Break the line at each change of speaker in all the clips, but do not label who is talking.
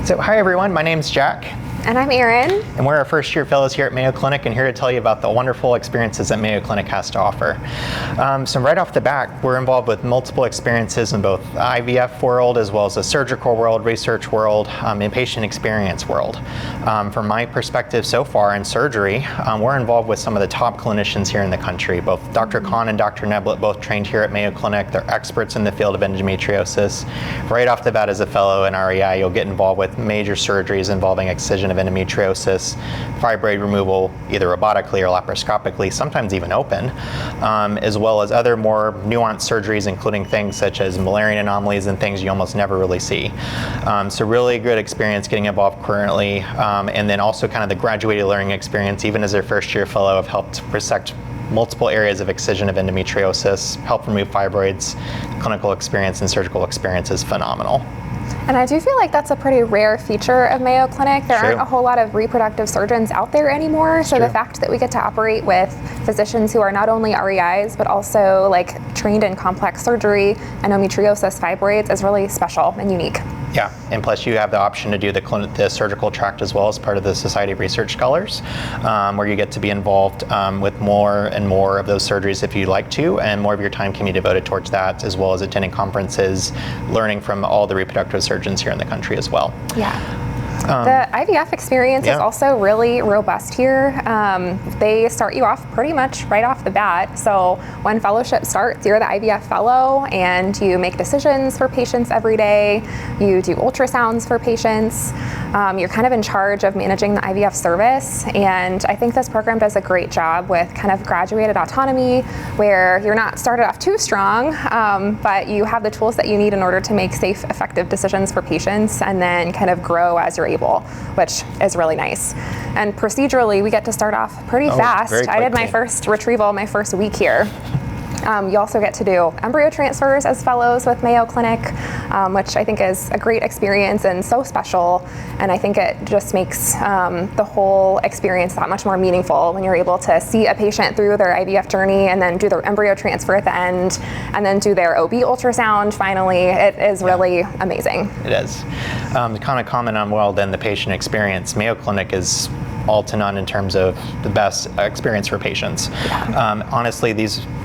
So hi everyone, my name's Jack.
And I'm Erin.
And we're our first year fellows here at Mayo Clinic and here to tell you about the wonderful experiences that Mayo Clinic has to offer. So right off the bat, we're involved with multiple experiences in both the IVF world as well as the surgical world, research world, and patient experience world. From my perspective so far in surgery, we're involved with some of the top clinicians here in the country. Both Dr. Kahn and Dr. Neblett both trained here at Mayo Clinic. They're experts in the field of endometriosis. Right off the bat as a fellow in REI, you'll get involved with major surgeries involving excision of endometriosis, fibroid removal, either robotically or laparoscopically, sometimes even open, as well as other more nuanced surgeries, including things such as Müllerian anomalies and things you almost never really see. So really good experience getting involved currently, and then also kind of the graduated learning experience, even as their first year fellow, have helped resect multiple areas of excision of endometriosis, help remove fibroids. Clinical experience and surgical experience is phenomenal.
And I do feel like that's a pretty rare feature of Mayo Clinic. There aren't a whole lot of reproductive surgeons out there anymore. So the fact that we get to operate with physicians who are not only REIs, but also like trained in complex surgery, endometriosis, fibroids is really special and unique.
Yeah, and plus you have the option to do the surgical tract as well as part of the Society of Research Scholars, where you get to be involved with more and more of those surgeries if you'd like to, and more of your time can be devoted towards that, as well as attending conferences, learning from all the reproductive surgeons here in the country as well.
Yeah. The IVF experience is also really robust here. They start you off pretty much right off the bat. So when fellowship starts, you're the IVF fellow and you make decisions for patients every day. You do ultrasounds for patients. You're kind of in charge of managing the IVF service. And I think this program does a great job with kind of graduated autonomy where you're not started off too strong, but you have the tools that you need in order to make safe, effective decisions for patients and then kind of grow as you're able, which is really nice. And procedurally, we get to start off pretty fast. I did my first retrieval my first week here. You also get to do embryo transfers as fellows with Mayo Clinic, which I think is a great experience and so special. And I think it just makes the whole experience that much more meaningful when you're able to see a patient through their IVF journey and then do their embryo transfer at the end and then do their OB ultrasound finally. It is really amazing.
It is. To kind of comment on, well, then the patient experience, Mayo Clinic is all to none in terms of the best experience for patients. Honestly,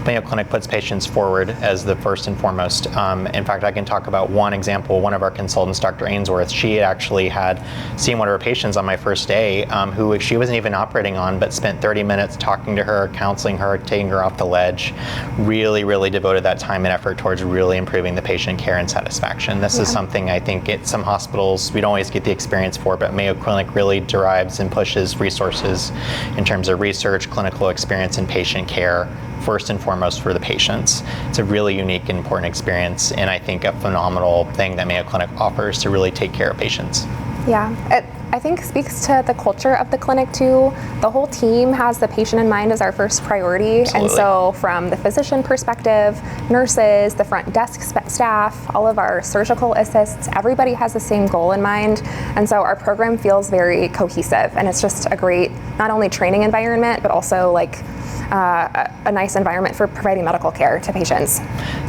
Mayo Clinic puts patients forward as the first and foremost. In fact, I can talk about one example. One of our consultants, Dr. Ainsworth, she actually had seen one of her patients on my first day who she wasn't even operating on, but spent 30 minutes talking to her, counseling her, taking her off the ledge, really, really devoted that time and effort towards really improving the patient care and satisfaction. This is something I think at some hospitals we don't always get the experience for, but Mayo Clinic really derives and pushes resources in terms of research, clinical experience, and patient care first and foremost for the patients. It's a really unique and important experience, and I think a phenomenal thing that Mayo Clinic offers to really take care of patients.
Yeah, it, I think speaks to the culture of the clinic too. The whole team has the patient in mind as our first priority.
Absolutely.
And so from the physician perspective, nurses, the front desk staff, all of our surgical assists, everybody has the same goal in mind. And so our program feels very cohesive, and it's just a great, not only training environment, but also like a nice environment for providing medical care to patients.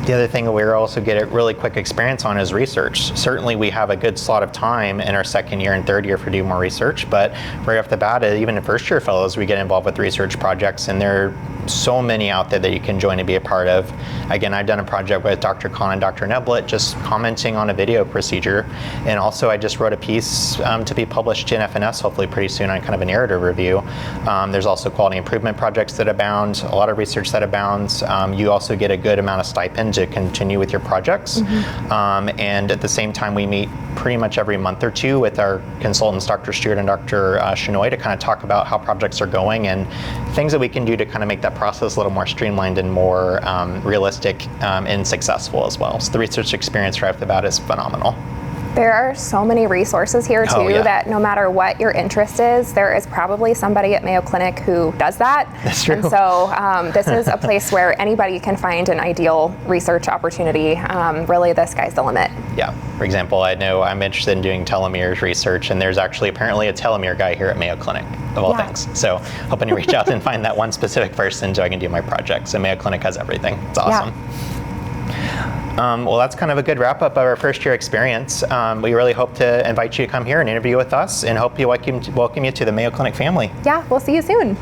The other thing that we also get a really quick experience on is research. Certainly we have a good slot of time in our second year and third year for doing more research, but right off the bat, even in first year fellows, we get involved with research projects, and there are so many out there that you can join and be a part of. Again, I've done a project with Dr. Kahn and Dr. Neblett, just commenting on a video procedure, and also I just wrote a piece to be published in FNS hopefully pretty soon on kind of a narrative review. There's also quality improvement projects that abound, a lot of research that abounds. You also get a good amount of stipend to continue with your projects. And at the same time, we meet pretty much every month or two with our consultants, Dr. Stewart and Dr. Shenoy, to kind of talk about how projects are going and things that we can do to kind of make that process a little more streamlined and more realistic and successful as well. So the research experience right off the bat is phenomenal.
There are so many resources here too that no matter what your interest is, there is probably somebody at Mayo Clinic who does that.
That's true.
And so this is a place where anybody can find an ideal research opportunity. Really, the sky's the limit.
Yeah. For example, I know I'm interested in doing telomeres research, and there's actually apparently a telomere guy here at Mayo Clinic, of all things. So hoping to reach out and find that one specific person so I can do my project. So Mayo Clinic has everything. It's awesome. Well, that's kind of a good wrap up of our first year experience. We really hope to invite you to come here and interview with us and hope you welcome you to the Mayo Clinic family.
Yeah, we'll see you soon.